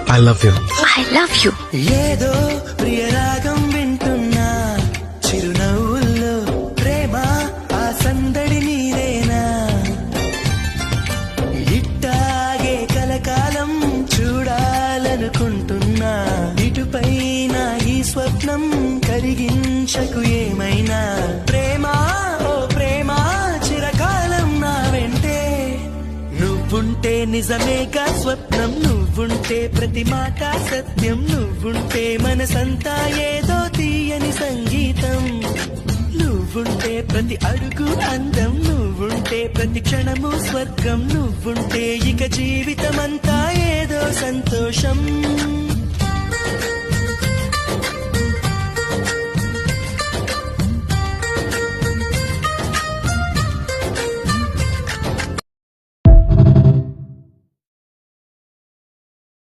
I love you. I love you. ఏదో ప్రియరాగం వింటున్నా చిరునవ్వుల్లో ప్రేమ ఆ సందడి నీరేనా ఇట్టాగే కలకాలం చూడాలనుకుంటున్నా ఇటుపై నా ఈ స్వప్నం కరిగించకు ఏమైనా ప్రేమ ఓ ప్రేమ చిరకాలం నా వెంటే నువ్వుంటే నిజమేగా స్వప్నం నువ్వుంటే ప్రతి మాట సత్యం నువ్వుంటే మనసంతా ఏదో తీయని సంగీతం నువ్వుంటే ప్రతి అడుగు అందం నువ్వుంటే ప్రతి క్షణము స్వర్గం నువ్వుంటే ఇక జీవితమంతా ఏదో సంతోషం